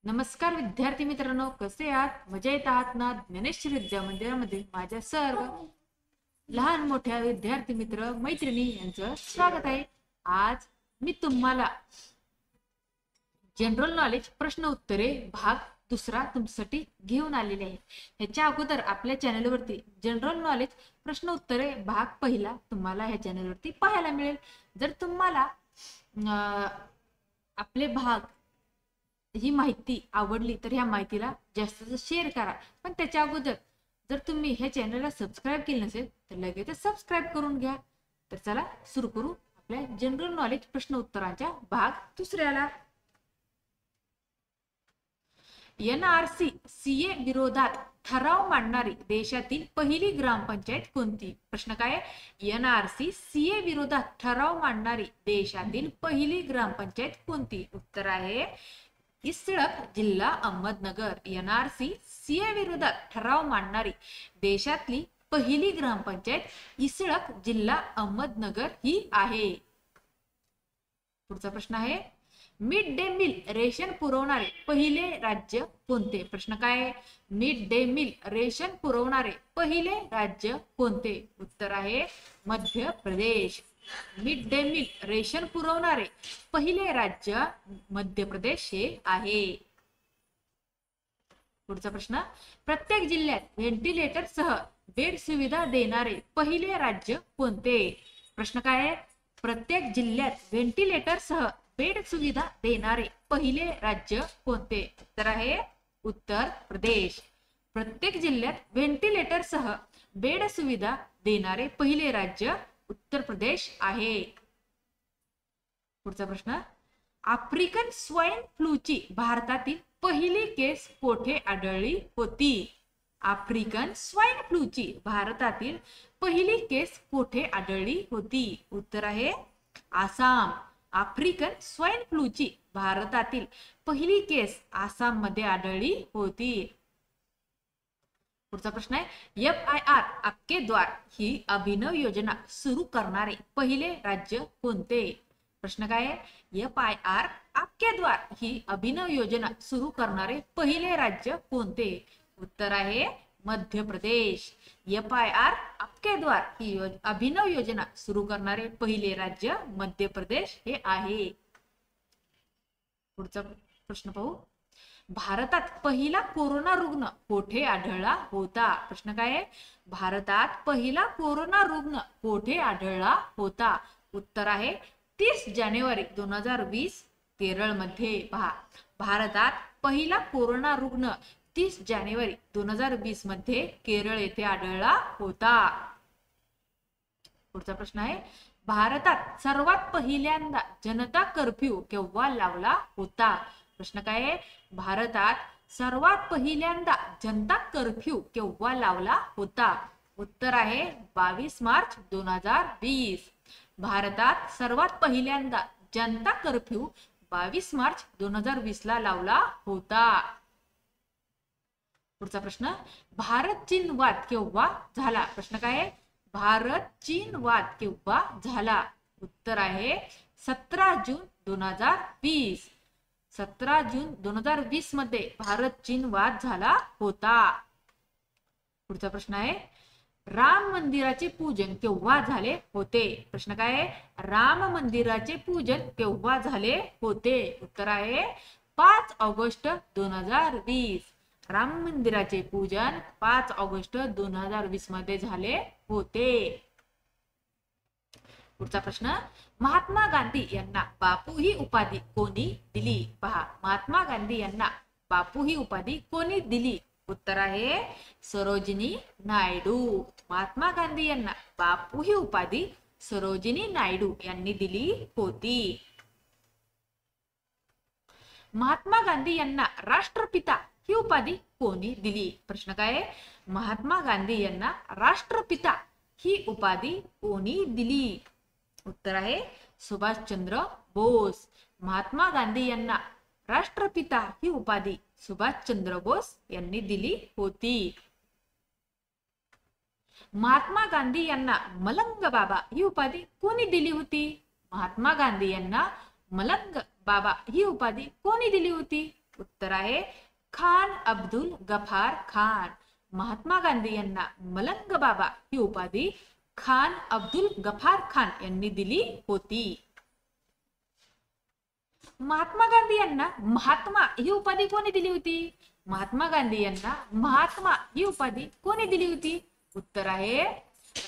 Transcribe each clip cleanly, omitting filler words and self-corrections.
नमस्कार विद्यार्थी मित्रांनो, कसे आहात? मजेत आहात ना? ज्ञानेश्वर विद्या मंदिरामध्ये माझ्या सर्व लहान मोठ्या विद्यार्थी मित्र मैत्रिणी यांचं स्वागत आहे. आज मी तुम्हाला जनरल नॉलेज प्रश्न उत्तरे भाग दुसरा तुमच्यासाठी घेऊन आलेले आहे. ह्याच्या अगोदर आपल्या चॅनलवरती जनरल नॉलेज प्रश्न उत्तरे भाग पहिला तुम्हाला ह्या चॅनलवरती पाहायला मिळेल. जर तुम्हाला आपले भाग ही माहिती आवडली तर ह्या माहितीला जास्त शेअर करा. पण त्याच्या अगोदर जर तुम्ही ह्या चॅनलला सबस्क्राईब केलं नसेल तर लगेच सबस्क्राईब करून घ्या. तर चला सुरू करू आपल्या जनरल नॉलेज प्रश्न उत्तरांच्या भाग दुसऱ्याला. NRC CA विरोधात ठराव मांडणारी देशातील पहिली ग्रामपंचायत कोणती? प्रश्न काय आहे? NRC CA विरोधात ठराव मांडणारी देशातील पहिली ग्रामपंचायत कोणती? उत्तर आहे इसळक, जिल्हा अहमदनगर. NRC CA विरोधात ठराव मांडणारी देशातली पहिली ग्रामपंचायत इसळक, जिल्हा अहमदनगर ही आहे. पुढचा प्रश्न आहे मिड डे मील रेशन पुरवणारे पहिले राज्य कोणते? प्रश्न काय आहे? मिड डे मील रेशन पुरवणारे पहिले राज्य कोणते? उत्तर आहे Madhya Pradesh. Mid day meal ration पुरवणारे पहिले राज्य मध्य प्रदेश हे आहे. पुढचा प्रश्न प्रत्येक जिल्ह्यात व्हेंटिलेटर सह बेड सुविधा देणारे पहिले राज्य कोणते? प्रश्न काय आहे? प्रत्येक जिल्ह्यात व्हेंटिलेटर सह बेड सुविधा देणारे पहिले राज्य कोणते? उत्तर आहे उत्तर प्रदेश. प्रत्येक जिल्ह्यात व्हेंटिलेटर सह बेड सुविधा देणारे पहिले राज्य उत्तर प्रदेश आहे. पुढचा प्रश्न आफ्रिकन स्वाईन फ्लूची भारतातील पहिली केस कोठे आढळली होती? आफ्रिकन स्वाईन फ्लूची भारतातील पहिली केस कोठे आढळली होती? उत्तर आहे आसाम. आफ्रिकन स्वाईन फ्लूची भारतातील पहिली केस आसाम मध्ये आढळली होती. पुढचा प्रश्न आहे FIR आपके द्वार ही अभिनव योजना सुरू करणारे पहिले राज्य कोणते? प्रश्न काय आहे? FIR आपके द्वार ही अभिनव योजना सुरू करणारे पहिले राज्य कोणते? उत्तर आहे मध्य प्रदेश. FIR आपके द्वार ही अभिनव योजना सुरू करणारे पहिले राज्य मध्य प्रदेश हे आहे. पुढचा प्रश्न पाहू भारतात पहिला कोरोना रुग्ण कोठे आढळला होता? प्रश्न काय आहे? भारतात पहिला कोरोना रुग्ण कोठे आढळला होता? उत्तर आहे 30 जानेवारी 2020 केरळमध्ये. पहा, भारतात पहिला कोरोना रुग्ण 30 जानेवारी 2020 मध्ये केरळ येथे आढळला होता. पुढचा प्रश्न आहे भारतात सर्वात पहिल्यांदा जनता कर्फ्यू केव्हा लावला होता? प्रश्न काय आहे? भारतात सर्वात पहिल्यांदा जनता कर्फ्यू केव्हा लावला होता? उत्तर आहे 22 मार्च 2020. भारतात सर्वात पहिल्यांदा जनता कर्फ्यू 22 मार्च 2020 ला लावला होता. पुढचा प्रश्न भारत चीन वाद केव्हा झाला? प्रश्न काय आहे? भारत चीन वाद केव्हा झाला? उत्तर आहे 17 जून 2020. 17 जून 2020 मध्ये भारत चीन वाद झाला होता. पुढचा प्रश्न आहे राम मंदिराचे पूजन केव्हा झाले होते? प्रश्न काय आहे? राम मंदिराचे पूजन केव्हा झाले होते? उत्तर आहे 5 ऑगस्ट 2020. राम मंदिराचे पूजन 5 ऑगस्ट 2020 मध्ये झाले होते. पुढचा प्रश्न महात्मा गांधी यांना बापू ही उपाधी कोणी दिली? पहा, महात्मा गांधी यांना बापू ही उपाधी कोणी दिली? उत्तर आहे सरोजिनी नायडू. महात्मा गांधी यांना बापू ही उपाधी सरोजिनी नायडू यांनी दिली होती. महात्मा गांधी यांना राष्ट्रपिता ही उपाधी कोणी दिली? प्रश्न काय आहे? महात्मा गांधी यांना राष्ट्रपिता ही उपाधी कोणी दिली? उत्तर आहे सुभाषचंद्र बोस. महात्मा गांधी यांना राष्ट्रपिता ही उपाधी सुभाषचंद्र बोस यांनी दिली होती. महात्मा गांधी यांना मलंग बाबा ही उपाधी कोणी दिली होती? महात्मा गांधी यांना मलंग बाबा ही उपाधी कोणी दिली होती? उत्तर आहे खान अब्दुल गफार खान. महात्मा गांधी यांना मलंग बाबा ही उपाधी खान अब्दुल गफार खान यांनी दिली होती. महात्मा गांधी यांना महात्मा ही उपाधी कोणी दिली होती? महात्मा गांधी यांना महात्मा ही उपाधी कोणी दिली होती? उत्तर आहे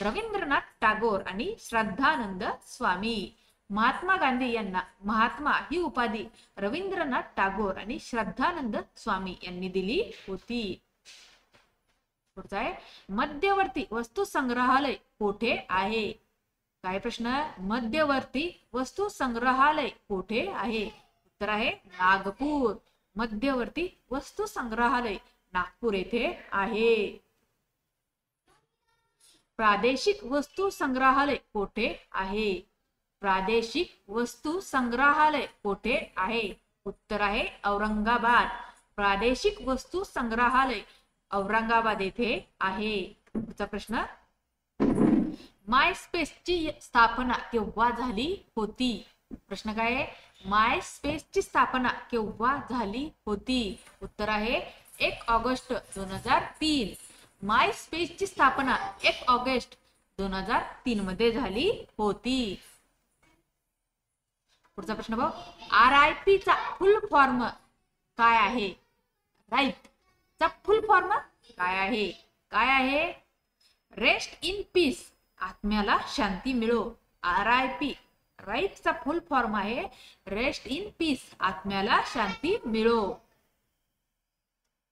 रवींद्रनाथ टागोर आणि श्रद्धानंद स्वामी. महात्मा गांधी यांना महात्मा ही उपाधी रवींद्रनाथ टागोर आणि श्रद्धानंद स्वामी यांनी दिली होती. पुढचा आहे मध्यवर्ती वस्तू संग्रहालय कोठे आहे? काय प्रश्न? मध्यवर्ती वस्तू संग्रहालय कोठे आहे? उत्तर आहे नागपूर. मध्यवर्ती वस्तू संग्रहालय नागपूर येथे आहे. प्रादेशिक वस्तू संग्रहालय कोठे आहे? प्रादेशिक वस्तू संग्रहालय कोठे आहे? उत्तर आहे औरंगाबाद. प्रादेशिक वस्तू संग्रहालय औरंगाबाद येथे आहे. पुढचा प्रश्न माय स्पेसची स्थापना केव्हा झाली होती? प्रश्न काय आहे? माय स्पेसची स्थापना केव्हा झाली होती? उत्तर आहे 1 ऑगस्ट 2003. माय स्पेसची स्थापना 1 ऑगस्ट 2003 मध्ये झाली होती. पुढचा प्रश्न बघ RIP चा फुल फॉर्म काय आहे? राईट चा फुल फॉर्म काय आहे? काय आहे? रेस्ट इन पीस आत्म्याला शांती मिळो. RIP राईट चा फुल फॉर्म आहे रेस्ट इन पीस आत्म्याला शांती मिळो.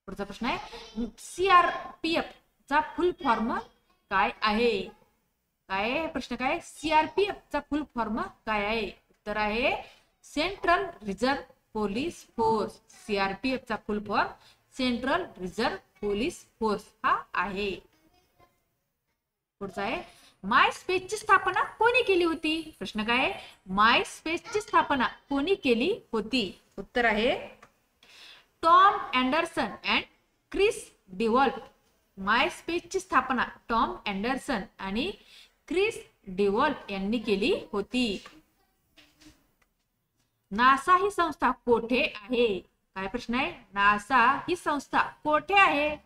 पुढचा प्रश्न आहे CRPF चा फुल फॉर्म काय आहे? काय आहे प्रश्न? काय CRPF चा फुल फॉर्म काय आहे? उत्तर आहे central reserve police force. CRPF चा full form central reserve police force हा आहे. पुढचा आहे माय स्पेसची स्थापना कोणी केली होती? प्रश्न काय आहे? माय स्पेसची स्थापना कोणी केली होती? उत्तर आहे टॉम अँडरसन अँड क्रिस डिवॉल्फ. माय स्पेसची स्थापना टॉम अँडरसन आणि क्रिस डिवॉल्फ यांनी केली होती. नासा ही संस्था कोठे आहे? काय प्रश्न आहे? नासा ही संस्था कोठे आहे?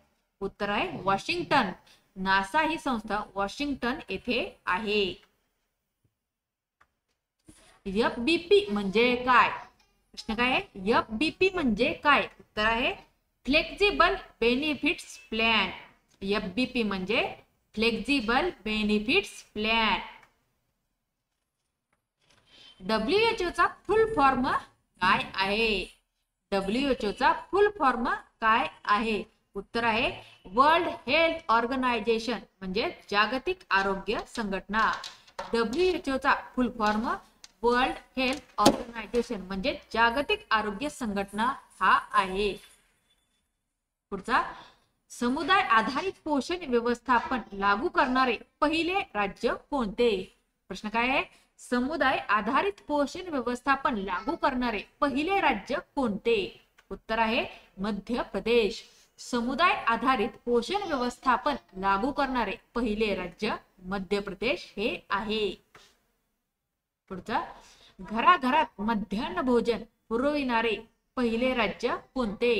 उत्तर आहे वॉशिंग्टन. नासा ही संस्था वॉशिंग्टन येथे आहे. FBP म्हणजे काय? प्रश्न काय आहे? FBP म्हणजे काय? उत्तर आहे फ्लेक्झिबल बेनिफिट्स प्लॅन. FBP म्हणजे फ्लेक्झिबल बेनिफिट्स प्लॅन. WHO चा फुल फॉर्म काय आहे? WHO चा फुल फॉर्म काय आहे? उत्तर आहे वर्ल्ड हेल्थ ऑर्गनायझेशन म्हणजे जागतिक आरोग्य संघटना. WHO चा full form world health organization म्हणजे जागतिक आरोग्य संघटना हा आहे. पुढचा समुदाय आधारित पोषण व्यवस्थापन लागू करणारे पहिले राज्य कोणते? प्रश्न काय आहे? समुदाय आधारित पोषण व्यवस्थापन लागू करणारे पहिले राज्य कोणते? उत्तर आहे मध्य प्रदेश. समुदाय आधारित पोषण व्यवस्थापन लागू करणारे पहिले राज्य मध्य प्रदेश हे आहे. पुढचा घराघरात मध्यान्ह भोजन पुरविणारे पहिले राज्य कोणते?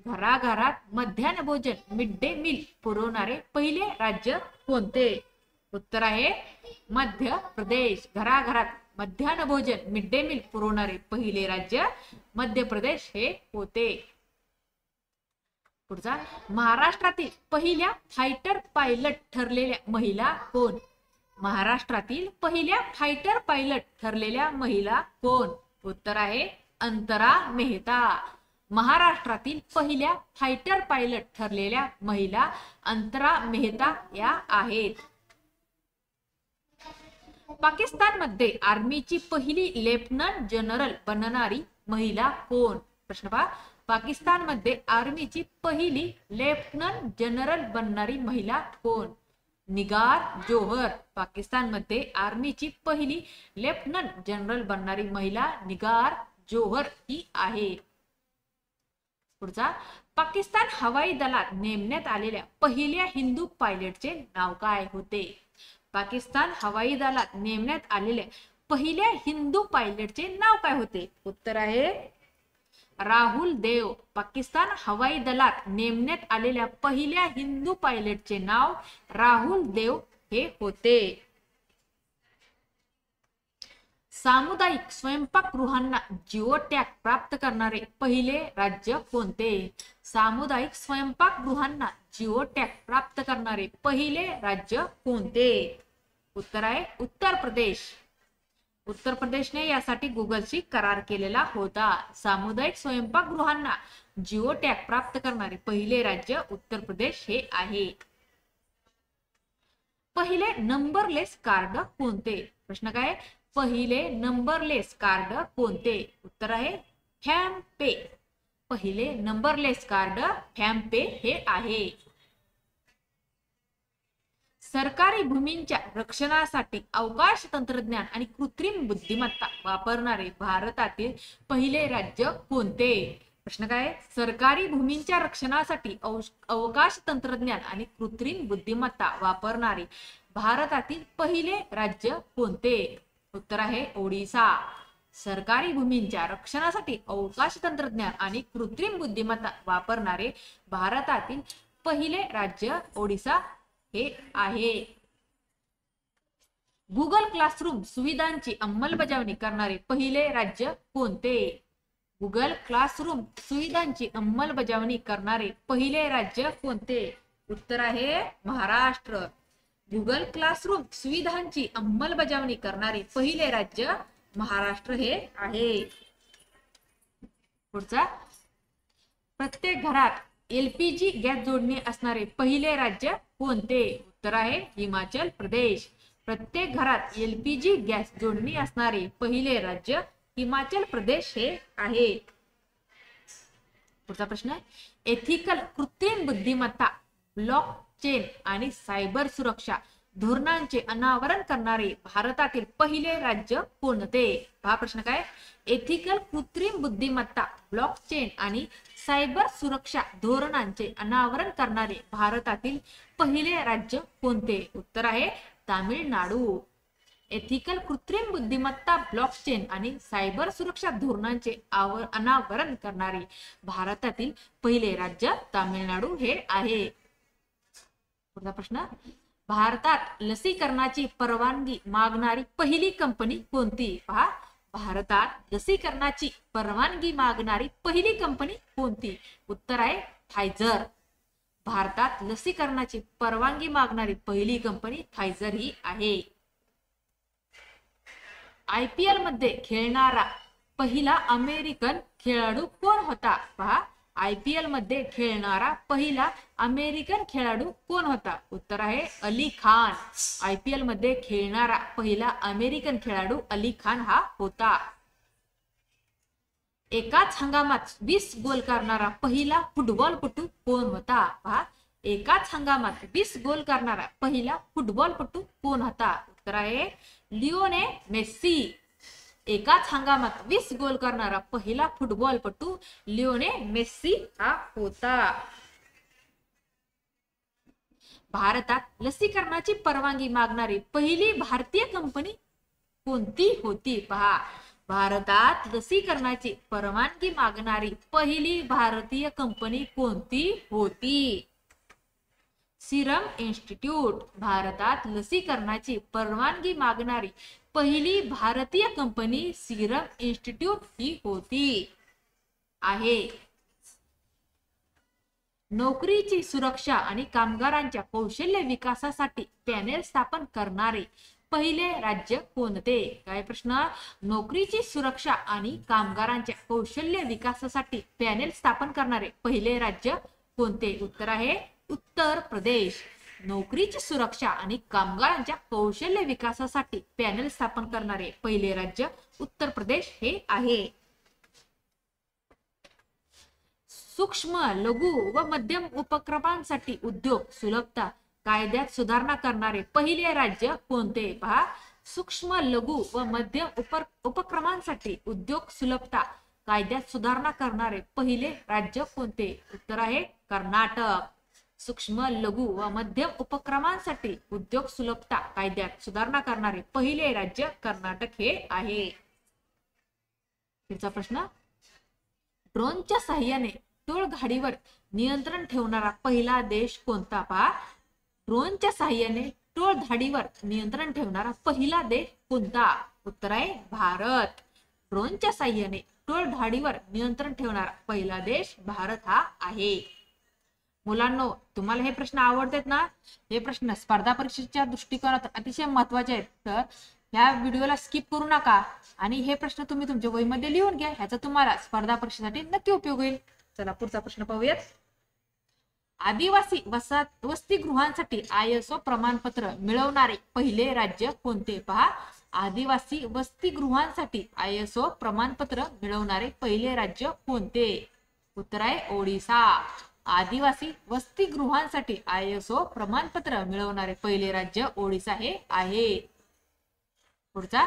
घराघरात मध्यान्ह भोजन मिड डे मील पुरवणारे पहिले राज्य कोणते? उत्तर आहे मध्य प्रदेश. घराघरात मध्यान्ह भोजन मिड डे मील पुरवणारे पहिले राज्य मध्य प्रदेश हे होते. पुढचा महाराष्ट्रातील पहिल्या फायटर पायलट ठरलेल्या महिला कोण? महाराष्ट्रातील पहिल्या फायटर पायलट ठरलेल्या महिला कोण? उत्तर आहे अंतरा मेहता. महाराष्ट्रातील पहिल्या फायटर पायलट ठरलेल्या महिला अंतरा मेहता या आहेत. पाकिस्तानमध्ये आर्मीची पहिली लेफ्टनंट जनरल बनणारी महिला कोण? प्रश्न पहा पाकिस्तानमध्ये आर्मीची पहिली लेफ्टनंट जनरल बनणारी महिला कोण? निगार जोहर. पाकिस्तानमध्ये आर्मीची पहिली लेफ्टनंट जनरल बनणारी महिला निगार जोहर ही आहे. पुढचा पाकिस्तान हवाई दलात नेमण्यात आलेल्या पहिल्या हिंदू पायलटचे नाव काय होते? पाकिस्तान हवाई दलात नेमण्यात आलेल्या पहिल्या हिंदू पायलटचे नाव काय होते? उत्तर आहे राहुल देव पाकिस्तान हवाई दलात नेमण्यात आलेल्या पहिल्या हिंदू पायलटचे नाव राहुल देव हे होते. सामुदायिक स्वयंपाकगृहांना जिओ टॅग प्राप्त करणारे पहिले राज्य कोणते? सामुदायिक स्वयंपाकगृहांना जिओ टॅग प्राप्त करणारे पहिले राज्य कोणते? उत्तर आहे उत्तर प्रदेश. उत्तर प्रदेशने यासाठी गुगलशी करार केलेला होता. सामुदायिक स्वयंपाकगृहांना जिओ टॅग प्राप्त करणारे पहिले राज्य उत्तर प्रदेश हे आहे. पहिले नंबरलेस कार्ड कोणते? प्रश्न काय? पहिले नंबरलेस कार्ड कोणते? उत्तर आहे फॅम पे. पहिले नंबरलेस कार्ड फॅम पे हे आहे. सरकारी भूमींच्या रक्षणासाठी अवकाश तंत्रज्ञान आणि कृत्रिम बुद्धिमत्ता वापरणारे भारतातील पहिले राज्य कोणते? प्रश्न काय? सरकारी भूमींच्या रक्षणासाठी अवकाश तंत्रज्ञान आणि कृत्रिम बुद्धिमत्ता वापरणारे भारतातील पहिले राज्य कोणते? उत्तर आहे ओडिसा. सरकारी भूमींच्या रक्षणासाठी अवकाश तंत्रज्ञान आणि कृत्रिम बुद्धिमत्ता वापरणारे भारतातील पहिले राज्य ओडिसा हे आहे. गुगल क्लासरूम सुविधांची अंमलबजावणी करणारे पहिले राज्य कोणते? गुगल क्लासरूम सुविधांची अंमलबजावणी करणारे पहिले राज्य कोणते? उत्तर आहे महाराष्ट्र. गुगल क्लासरूम सुविधांची अंमलबजावणी करणारे पहिले राज्य महाराष्ट्र हे आहे. पुढचा, प्रत्येक घरात एलपीजी गॅस जोडणी असणारे पहिले राज्य कोणते? उत्तर आहे हिमाचल प्रदेश. प्रत्येक घरात एलपीजी गॅस जोडणी असणारे पहिले राज्य हिमाचल प्रदेश हे आहे. पुढचा प्रश्न, एथिकल कृत्रिम बुद्धिमत्ता, ब्लॉकचेन आणि सायबर सुरक्षा धोरणांचे अनावरण करणारे भारतातील पहिले राज्य कोणते? हा प्रश्न काय? एथिकल कृत्रिम बुद्धिमत्ता, ब्लॉकचेन आणि सायबर सुरक्षा धोरणांचे अनावरण करणारे भारतातील पहिले राज्य कोणते? उत्तर आहे तामिळनाडू. एथिकल कृत्रिम बुद्धिमत्ता, ब्लॉकचेन आणि सायबर सुरक्षा धोरणांचे अनावरण करणारे भारतातील पहिले राज्य तामिळनाडू हे आहे. पुढचा प्रश्न, भारतात लसीकरणाची परवानगी मागणारी पहिली कंपनी कोणती? पहा, भारतात लसीकरणाची परवानगी मागणारी पहिली कंपनी कोणती? उत्तर आहे फायझर. भारतात लसीकरणाची परवानगी मागणारी पहिली कंपनी फायझर ही आहे. आयपीएल मध्ये खेळणारा पहिला अमेरिकन खेळाडू कोण होता? पहा, आयपीएल मध्ये खेळणारा पहिला अमेरिकन खेळाडू कोण होता? उत्तर आहे अली खान. आयपीएल मध्ये खेळणारा पहिला अमेरिकन खेळाडू अली खान हा होता. एकाच हंगामात 20 गोल करणारा पहिला फुटबॉलपटू कोण होता? पहा, एकाच हंगामात 20 गोल करणारा पहिला फुटबॉलपटू कोण होता? उत्तर आहे लिओनेल मेस्सी. एकाच हंगामात 20 गोल करणारा पहिला फुटबॉलपटू लिओनेल मेस्सी हा होता. भारतात लसीकरणाची परवानगी मागणारी पहिली भारतीय कंपनी कोणती होती? पहा, भारतात लसीकरणाची परवानगी मागणारी पहिली भारतीय कंपनी कोणती होती? Serum institute. भारतात लसीकरणाची परवानगी मागणारी पहिली भारतीय कंपनी सिरम इन्स्टिट्यूट ही होती आहे. नोकरीची सुरक्षा आणि कामगारांच्या कौशल्य विकासासाठी पॅनेल स्थापन करणारे पहिले राज्य कोणते? काय प्रश्न? नोकरीची सुरक्षा आणि कामगारांच्या कौशल्य विकासासाठी पॅनेल स्थापन करणारे पहिले राज्य कोणते? उत्तर आहे उत्तर प्रदेश. नोकरीची सुरक्षा आणि कामगारांच्या कौशल्य विकासासाठी पॅनेल स्थापन करणारे पहिले राज्य उत्तर प्रदेश हे आहे. सूक्ष्म, लघु व मध्यम उपक्रमांसाठी उद्योग सुलभता कायद्यात सुधारणा करणारे पहिले राज्य कोणते? पहा, सूक्ष्म, लघु व मध्यम उपक्रमांसाठी उद्योग सुलभता कायद्यात सुधारणा करणारे पहिले राज्य कोणते? उत्तर आहे कर्नाटक. सूक्ष्म, लघु व मध्यम उपक्रमांसाठी उद्योग सुलभता कायद्यात सुधारणा करणारे पहिले राज्य कर्नाटक हे आहे. पुढचा प्रश्न, ड्रोनच्या साह्याने टोळधाडीवर नियंत्रण ठेवणारा पहिला देश कोणता? पहा, ड्रोनच्या साह्याने टोळधाडीवर नियंत्रण ठेवणारा पहिला देश कोणता? उत्तर आहे भारत. ड्रोनच्या साह्याने टोळधाडीवर नियंत्रण ठेवणारा पहिला देश भारत हा आहे. मुलांनो, तुम्हाला हे प्रश्न आवडतात ना? हे प्रश्न स्पर्धा परीक्षेच्या दृष्टिकोनातून अतिशय महत्वाचे आहेत. तर ह्या व्हिडिओला स्किप करू नका आणि हे प्रश्न तुम्ही तुमच्या वहीमध्ये लिहून घ्या. ह्याचा तुम्हाला स्पर्धा परीक्षेसाठी नक्की उपयोग होईल. चला पुढचा प्रश्न पाहूयात. आदिवासी वसतिगृहांसाठी ISO प्रमाणपत्र मिळवणारे पहिले राज्य कोणते? पहा, आदिवासी वसतिगृहांसाठी ISO प्रमाणपत्र मिळवणारे पहिले राज्य कोणते? उत्तर आहे ओडिसा. आदिवासी वसतिगृहांसाठी ISO प्रमाणपत्र मिळवणारे पहिले राज्य ओडिसा हे आहे. पुढचा,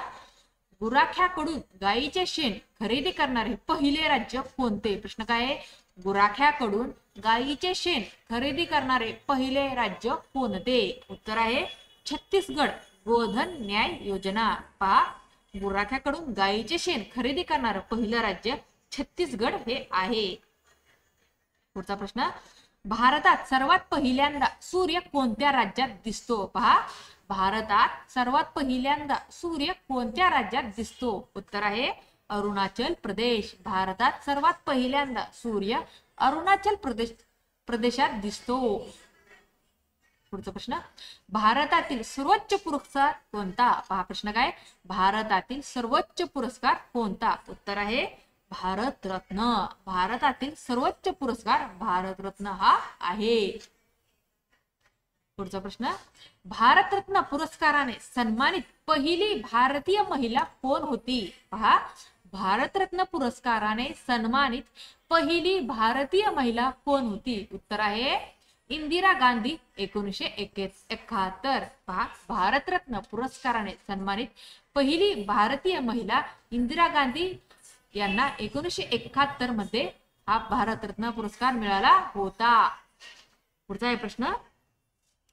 गुराख्याकडून गायीचे शेण खरेदी करणारे पहिले राज्य कोणते? प्रश्न काय आहे? गुराख्याकडून गायीचे शेण खरेदी करणारे पहिले राज्य कोणते? उत्तर आहे छत्तीसगड. गोधन न्याय योजना. पहा, गुराख्याकडून गायीचे शेण खरेदी करणारं पहिलं राज्य छत्तीसगड हे आहे. पुढचा प्रश्न, भारतात सर्वात पहिल्यांदा सूर्य कोणत्या राज्यात दिसतो? पहा, भारतात सर्वात पहिल्यांदा सूर्य कोणत्या राज्यात दिसतो? उत्तर आहे अरुणाचल प्रदेश. भारतात सर्वात पहिल्यांदा सूर्य अरुणाचल प्रदेशात दिसतो. पुढचा प्रश्न, भारतातील सर्वोच्च पुरस्कार कोणता? पहा, प्रश्न काय? भारतातील सर्वोच्च पुरस्कार कोणता? उत्तर आहे भारत रत्न. भारतातील सर्वोच्च पुरस्कार भारत रत्न हा आहे. पुढचा प्रश्न, भारत रत्न पुरस्काराने सन्मानित पहिली भारतीय महिला कोण होती? पहा, भारत रत्न पुरस्काराने सन्मानित पहिली भारतीय महिला कोण होती? उत्तर आहे इंदिरा गांधी. 1971. पहा, भारत रत्न पुरस्काराने सन्मानित पहिली भारतीय महिला इंदिरा गांधी यांना 1971 मध्ये हा भारत रत्न पुरस्कार मिळाला होता. पुढचा आहे प्रश्न,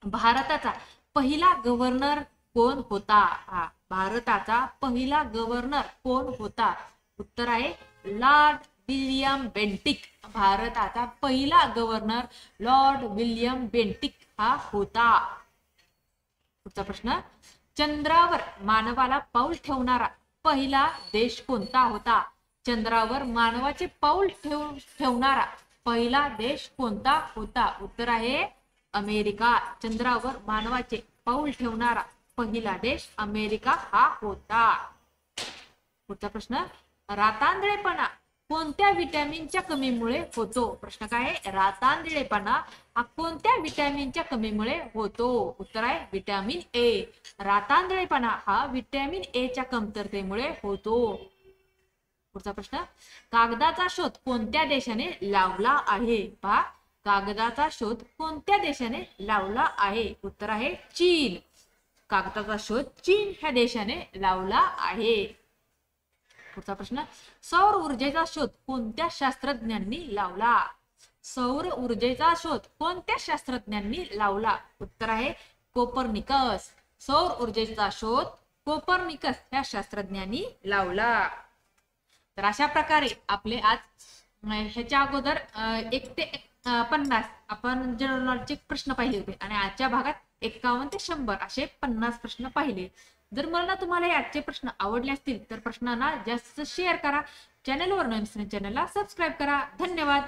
भारताचा पहिला गव्हर्नर कोण होता? हा, भारताचा पहिला गव्हर्नर कोण होता? उत्तर आहे लॉर्ड विल्यम बेंटिक. भारताचा पहिला गव्हर्नर लॉर्ड विल्यम बेंटिक हा होता. पुढचा प्रश्न, चंद्रावर मानवाला पाऊल ठेवणारा पहिला देश कोणता होता? चंद्रावर मानवाचे पाऊल ठेवणारा पहिला देश कोणता होता? उत्तर आहे अमेरिका. चंद्रावर मानवाचे पाऊल ठेवणारा पहिला देश अमेरिका हा होता. पुढचा प्रश्न, रातांधळेपणा कोणत्या विटॅमिनच्या कमीमुळे होतो? प्रश्न काय आहे? रातांधळेपणा हा कोणत्या विटॅमिनच्या कमीमुळे होतो? उत्तर आहे विटॅमिन ए. रातांधळेपणा हा विटॅमिन ए च्या कमतरतेमुळे होतो. पुढचा प्रश्न, कागदाचा शोध कोणत्या देशाने लावला आहे? पहा, कागदाचा शोध कोणत्या देशाने लावला आहे? उत्तर आहे चीन. कागदाचा शोध चीन ह्या देशाने लावला आहे. पुढचा प्रश्न, सौर ऊर्जेचा शोध कोणत्या शास्त्रज्ञांनी लावला? सौर ऊर्जेचा शोध कोणत्या शास्त्रज्ञांनी लावला? उत्तर आहे कोपर्निकस. सौर ऊर्जेचा शोध कोपर्निकस ह्या शास्त्रज्ञांनी लावला. तर अशा प्रकारे आपले आज ह्याच्या अगोदर 1 ते 50 आपण जनरल नॉलेजचे प्रश्न पाहिले होते आणि आजच्या भागात 51 ते 100 असे 50 प्रश्न पाहिले. जर मला तुम्हाला आजचे प्रश्न आवडले असतील तर प्रश्नांना जास्त शेअर करा. चॅनलवर नवीन चॅनलला सबस्क्राईब करा. धन्यवाद.